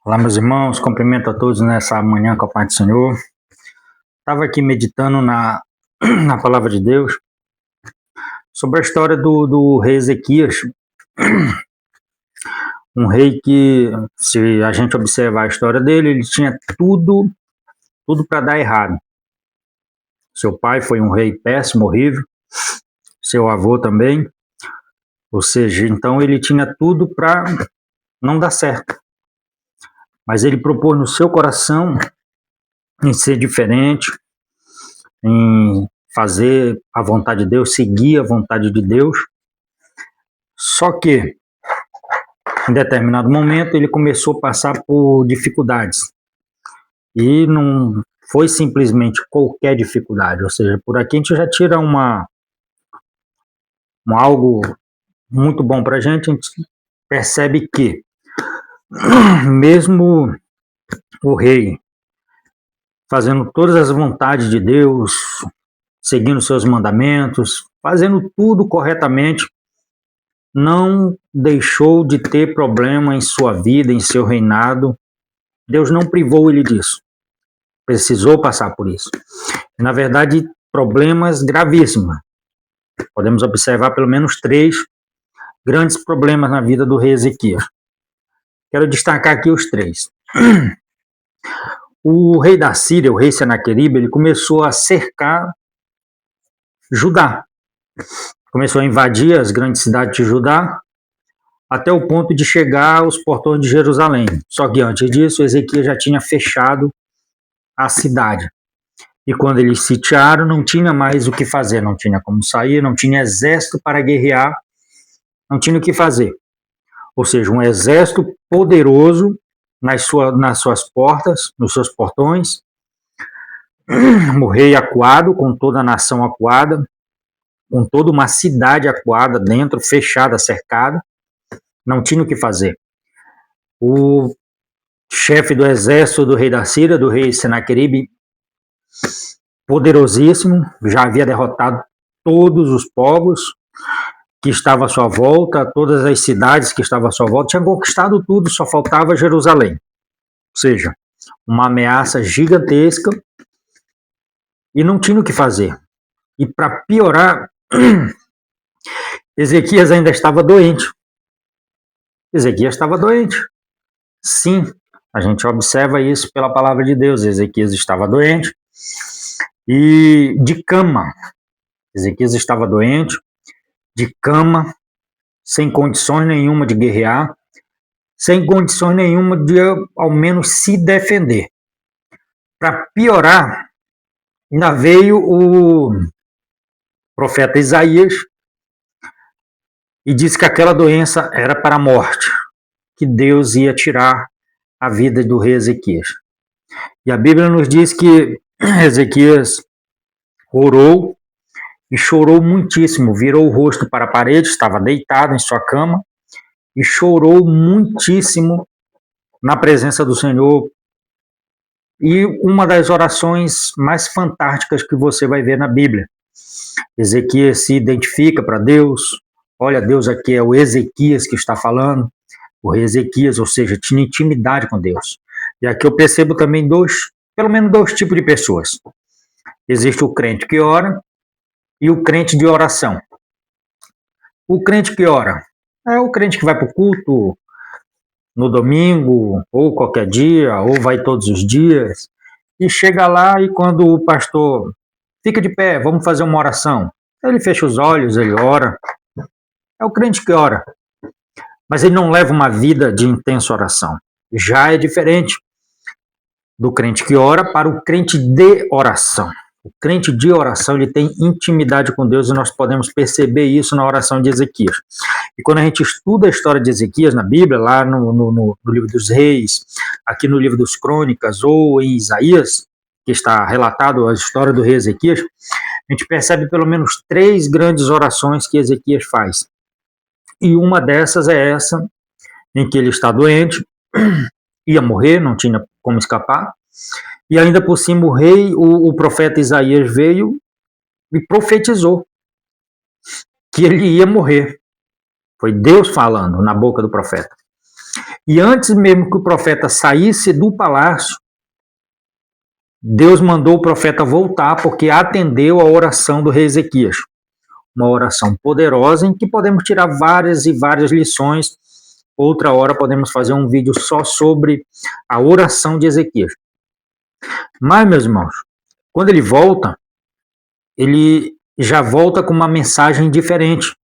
Olá, meus irmãos, cumprimento a todos nessa manhã com a paz do Senhor. Estava aqui meditando na palavra de Deus sobre a história do rei Ezequias, um rei que, se a gente observar a história dele, ele tinha tudo para dar errado. Seu pai foi um rei péssimo, horrível, seu avô também, ou seja, então ele tinha tudo para não dar certo. Mas ele propôs no seu coração em ser diferente, em fazer a vontade de Deus, seguir a vontade de Deus. Só que, em determinado momento, ele começou a passar por dificuldades. E não foi simplesmente qualquer dificuldade, ou seja, por aqui a gente já tira algo muito bom para a gente percebe que, mesmo o rei fazendo todas as vontades de Deus, seguindo seus mandamentos, fazendo tudo corretamente, não deixou de ter problema em sua vida, em seu reinado. Deus não privou ele disso. Precisou passar por isso. Na verdade, problemas gravíssimos. Podemos observar pelo menos 3 grandes problemas na vida do rei Ezequias. Quero destacar aqui os 3. O rei da Síria, o rei Senaqueribe, ele começou a cercar Judá. Começou a invadir as grandes cidades de Judá, até o ponto de chegar aos portões de Jerusalém. Só que antes disso, Ezequias já tinha fechado a cidade. E quando eles sitiaram, não tinha mais o que fazer, não tinha como sair, não tinha exército para guerrear, não tinha o que fazer. Ou seja, um exército poderoso nas suas portas, nos seus portões, o rei acuado, com toda a nação acuada, com toda uma cidade acuada dentro, fechada, cercada, não tinha o que fazer. O chefe do exército do rei da Síria, do rei Senaqueribe, poderosíssimo, já havia derrotado todos os povos que estavam à sua volta, todas as cidades que estavam à sua volta, tinha conquistado tudo, só faltava Jerusalém. Ou seja, uma ameaça gigantesca e não tinha o que fazer. E para piorar, Ezequias ainda estava doente. Ezequias estava doente. Sim, a gente observa isso pela palavra de Deus. Ezequias estava doente e de cama. Ezequias estava doente, de cama, sem condições nenhuma de guerrear, sem condições nenhuma de, ao menos, se defender. Para piorar, ainda veio o profeta Isaías e disse que aquela doença era para a morte, que Deus ia tirar a vida do rei Ezequias. E a Bíblia nos diz que Ezequias orou e chorou muitíssimo, virou o rosto para a parede, estava deitado em sua cama e chorou muitíssimo na presença do Senhor. E uma das orações mais fantásticas que você vai ver na Bíblia. Ezequias se identifica para Deus. Olha, Deus aqui é o Ezequias que está falando. O rei Ezequias, ou seja, tinha intimidade com Deus. E aqui eu percebo também pelo menos dois tipos de pessoas. Existe o crente que ora e o crente de oração. O crente que ora é o crente que vai para o culto no domingo, ou qualquer dia, ou vai todos os dias, e chega lá e quando o pastor fica de pé, vamos fazer uma oração, ele fecha os olhos, ele ora. É o crente que ora. Mas ele não leva uma vida de intensa oração. Já é diferente do crente que ora para o crente de oração. O crente de oração, ele tem intimidade com Deus e nós podemos perceber isso na oração de Ezequias. E quando a gente estuda a história de Ezequias na Bíblia, lá no livro dos Reis, aqui no livro dos Crônicas ou em Isaías, que está relatado a história do rei Ezequias, a gente percebe pelo menos 3 grandes orações que Ezequias faz. E uma dessas é essa, em que ele está doente, ia morrer, não tinha como escapar, e ainda por cima o profeta Isaías veio e profetizou que ele ia morrer. Foi Deus falando na boca do profeta. E antes mesmo que o profeta saísse do palácio, Deus mandou o profeta voltar porque atendeu a oração do rei Ezequias. Uma oração poderosa em que podemos tirar várias e várias lições. Outra hora podemos fazer um vídeo só sobre a oração de Ezequias. Mas, meus irmãos, quando ele volta, ele já volta com uma mensagem diferente.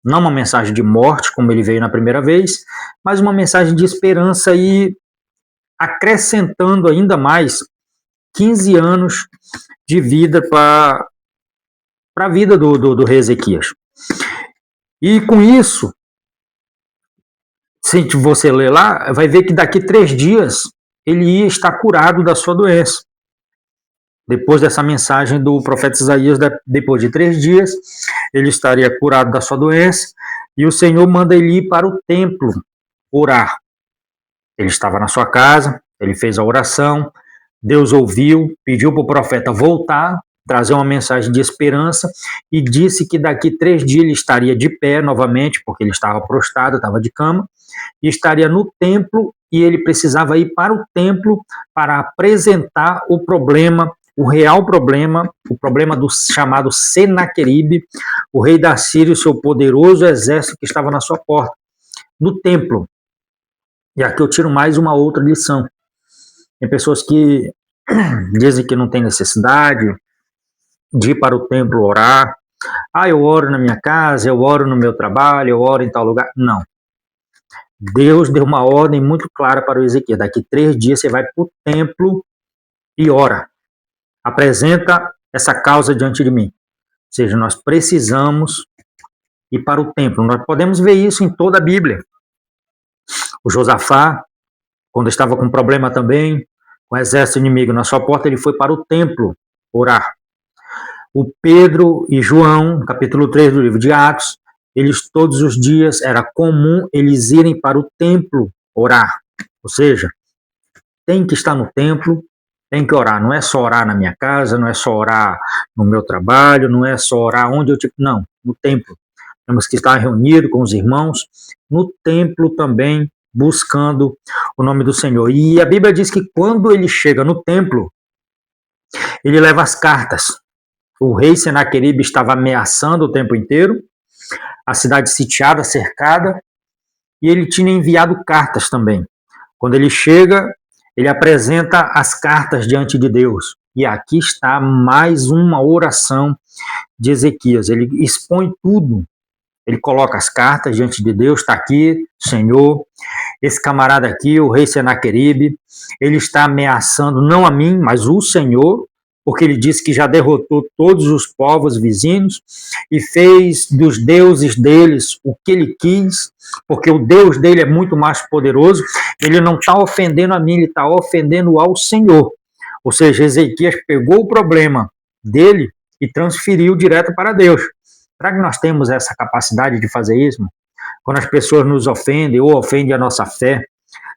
Não uma mensagem de morte, como ele veio na primeira vez, mas uma mensagem de esperança e acrescentando ainda mais 15 anos de vida para a vida do rei Ezequias. E com isso, se você ler lá, vai ver que daqui 3 dias ele ia estar curado da sua doença. Depois dessa mensagem do profeta Isaías, depois de 3 dias, ele estaria curado da sua doença, e o Senhor manda ele ir para o templo orar. Ele estava na sua casa, ele fez a oração, Deus ouviu, pediu para o profeta voltar, trazer uma mensagem de esperança, e disse que daqui 3 dias ele estaria de pé novamente, porque ele estava prostrado, estava de cama, e estaria no templo, e ele precisava ir para o templo para apresentar o problema, o real problema, o problema do chamado Senaqueribe, o rei da Síria, o seu poderoso exército que estava na sua porta, no templo. E aqui eu tiro mais uma outra lição. Tem pessoas que dizem que não tem necessidade de ir para o templo orar. Eu oro na minha casa, eu oro no meu trabalho, eu oro em tal lugar. Não. Deus deu uma ordem muito clara para o Ezequiel. Daqui 3 dias você vai para o templo e ora. Apresenta essa causa diante de mim. Ou seja, nós precisamos ir para o templo. Nós podemos ver isso em toda a Bíblia. O Josafá, quando estava com problema também, com o exército inimigo na sua porta, ele foi para o templo orar. O Pedro e João, capítulo 3 do livro de Atos, eles todos os dias, era comum eles irem para o templo orar. Ou seja, tem que estar no templo, tem que orar. Não é só orar na minha casa, não é só orar no meu trabalho, não é só orar onde eu... Não, no templo. Temos que estar reunidos com os irmãos no templo também, buscando o nome do Senhor. E a Bíblia diz que quando ele chega no templo, ele leva as cartas. O rei Senaqueribe estava ameaçando o tempo inteiro, a cidade sitiada, cercada, e ele tinha enviado cartas também. Quando ele chega, ele apresenta as cartas diante de Deus. E aqui está mais uma oração de Ezequias. Ele expõe tudo. Ele coloca as cartas diante de Deus. Está aqui, Senhor, esse camarada aqui, o rei Senaqueribe, ele está ameaçando não a mim, mas o Senhor, porque ele disse que já derrotou todos os povos vizinhos e fez dos deuses deles o que ele quis, porque o Deus dele é muito mais poderoso. Ele não está ofendendo a mim, ele está ofendendo ao Senhor. Ou seja, Ezequias pegou o problema dele e transferiu direto para Deus. Será que nós temos essa capacidade de fazer isso? Quando as pessoas nos ofendem ou ofendem a nossa fé,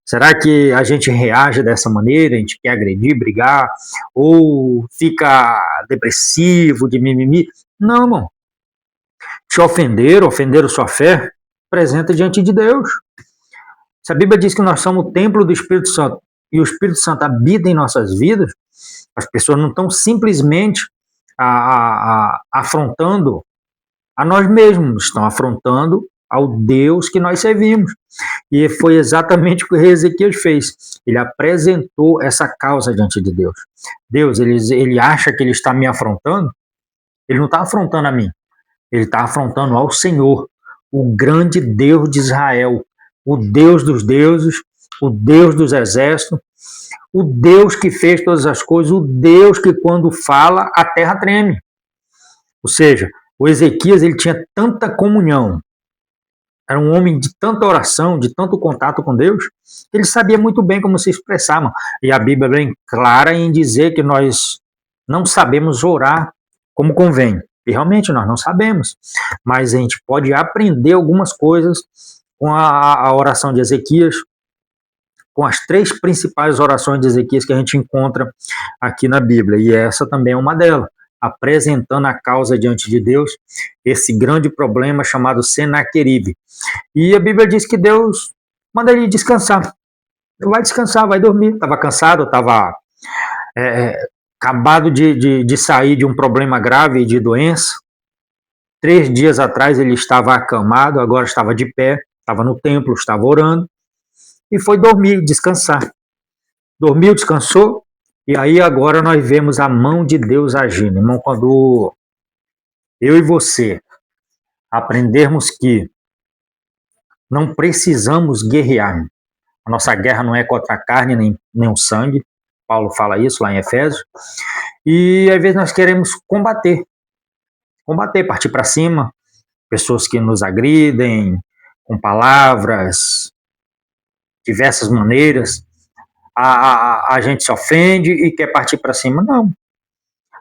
será que a gente reage dessa maneira? A gente quer agredir, brigar, ou fica depressivo, de mimimi? Não, irmão. Te ofenderam sua fé, apresenta diante de Deus. Se a Bíblia diz que nós somos o templo do Espírito Santo e o Espírito Santo habita em nossas vidas, as pessoas não estão simplesmente afrontando a nós mesmos, estão afrontando ao Deus que nós servimos. E foi exatamente o que o rei Ezequias fez. Ele apresentou essa causa diante de Deus. Deus, ele acha que ele está me afrontando? Ele não está afrontando a mim. Ele está afrontando ao Senhor, o grande Deus de Israel, o Deus dos deuses, o Deus dos exércitos, o Deus que fez todas as coisas, o Deus que quando fala, a terra treme. Ou seja, o Ezequias, ele tinha tanta comunhão, era um homem de tanta oração, de tanto contato com Deus, que ele sabia muito bem como se expressar. Mano. E a Bíblia é bem clara em dizer que nós não sabemos orar como convém. E realmente nós não sabemos. Mas a gente pode aprender algumas coisas com a oração de Ezequias, com as 3 principais orações de Ezequias que a gente encontra aqui na Bíblia. E essa também é uma delas, apresentando a causa diante de Deus, esse grande problema chamado Senaqueribe. E a Bíblia diz que Deus Manda ele descansar. Vai descansar, vai dormir. Estava cansado, estava acabado de sair de um problema grave de doença. 3 dias atrás ele estava acamado, agora estava de pé, estava no templo, estava orando, e foi dormir, descansar. Dormiu, descansou, e aí agora nós vemos a mão de Deus agindo. Irmão, quando eu e você aprendermos que não precisamos guerrear, a nossa guerra não é contra a carne nem o sangue, Paulo fala isso lá em Efésios, e às vezes nós queremos combater, partir para cima, pessoas que nos agridem com palavras, diversas maneiras, a gente se ofende e quer partir para cima. Não,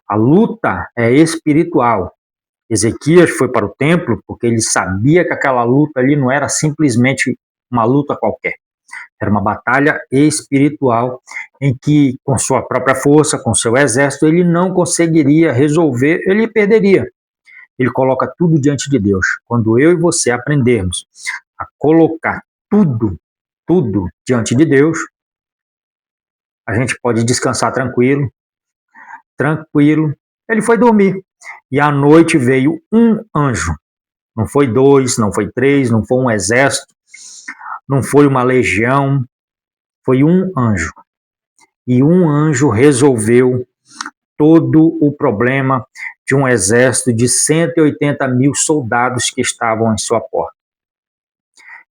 a luta é espiritual. Ezequias foi para o templo porque ele sabia que aquela luta ali não era simplesmente uma luta qualquer. Era uma batalha espiritual em que, com sua própria força, com seu exército, ele não conseguiria resolver, ele perderia. Ele coloca tudo diante de Deus. Quando eu e você aprendermos a colocar tudo diante de Deus, a gente pode descansar tranquilo. Ele foi dormir. E à noite veio um anjo. Não foi 2, não foi 3, não foi um exército, não foi uma legião, foi um anjo. E um anjo resolveu todo o problema de um exército de 180 mil soldados que estavam em sua porta.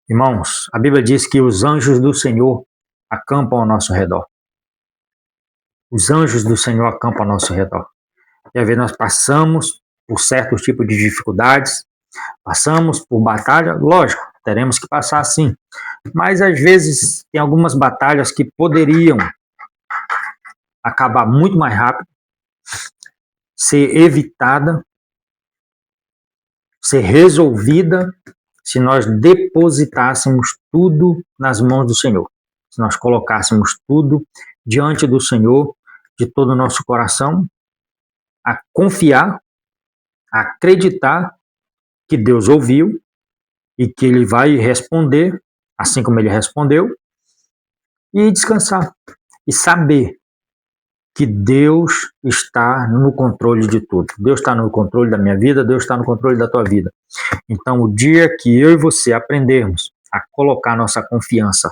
Irmãos, a Bíblia diz que os anjos do Senhor acampam ao nosso redor. Os anjos do Senhor acampam ao nosso redor. E às vezes nós passamos por certos tipos de dificuldades, passamos por batalha, lógico, teremos que passar sim. Mas às vezes tem algumas batalhas que poderiam acabar muito mais rápido, ser evitada, ser resolvida, se nós depositássemos tudo nas mãos do Senhor. Se nós colocássemos tudo diante do Senhor, de todo o nosso coração, a confiar, a acreditar que Deus ouviu e que Ele vai responder, assim como Ele respondeu, e descansar. E saber que Deus está no controle de tudo. Deus está no controle da minha vida, Deus está no controle da tua vida. Então, o dia que eu e você aprendermos a colocar nossa confiança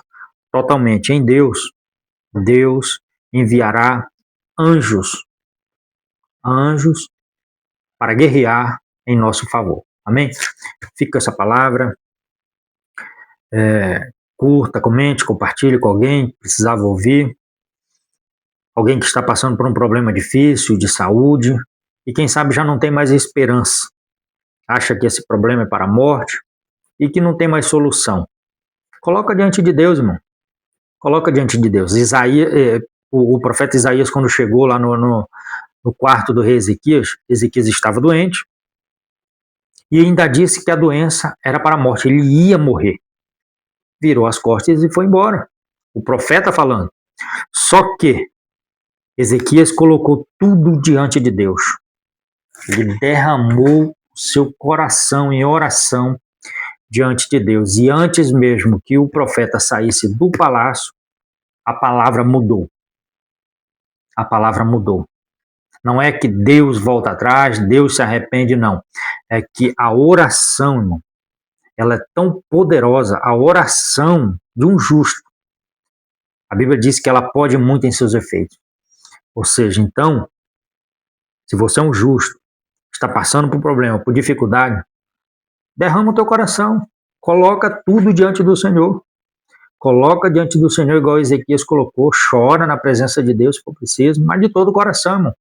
totalmente em Deus, Deus enviará anjos para guerrear em nosso favor. Amém? Fica essa palavra. Curta, comente, compartilhe com alguém que precisava ouvir. Alguém que está passando por um problema difícil de saúde e quem sabe já não tem mais esperança. Acha que esse problema é para a morte e que não tem mais solução. Coloca diante de Deus, irmão. Coloca diante de Deus. O profeta Isaías, quando chegou lá no quarto do rei Ezequias, Ezequias estava doente e ainda disse que a doença era para a morte, ele ia morrer. Virou as costas e foi embora. O profeta falando. Só que Ezequias colocou tudo diante de Deus. Ele derramou seu coração em oração diante de Deus. E antes mesmo que o profeta saísse do palácio, a palavra mudou. A palavra mudou. Não é que Deus volta atrás, Deus se arrepende, não. É que a oração, irmão, ela é tão poderosa, a oração de um justo. A Bíblia diz que ela pode muito em seus efeitos. Ou seja, então, se você é um justo, está passando por problema, por dificuldade, derrama o teu coração, coloca tudo diante do Senhor. Coloca diante do Senhor, igual Ezequias colocou, chora na presença de Deus se for preciso, mas de todo o coração, irmão.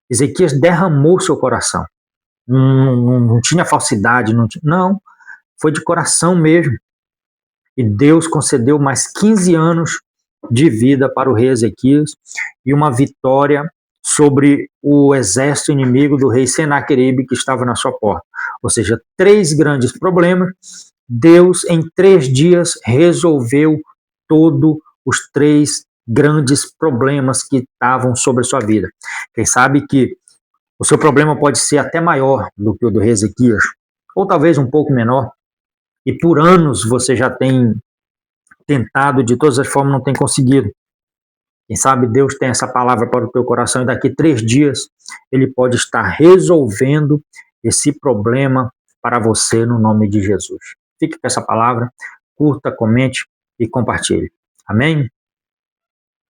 Ezequias derramou seu coração. Não tinha falsidade, não, foi de coração mesmo. E Deus concedeu mais 15 anos de vida para o rei Ezequias e uma vitória sobre o exército inimigo do rei Senaqueribe que estava na sua porta. Ou seja, 3 grandes problemas. Deus, em 3 dias, resolveu todos os 3 grandes problemas que estavam sobre a sua vida. Quem sabe que o seu problema pode ser até maior do que o do rei Ezequias, ou talvez um pouco menor, e por anos você já tem tentado de todas as formas, não tem conseguido. Quem sabe Deus tem essa palavra para o teu coração e daqui 3 dias Ele pode estar resolvendo esse problema para você no nome de Jesus. Fique com essa palavra, curta, comente e compartilhe. Amém?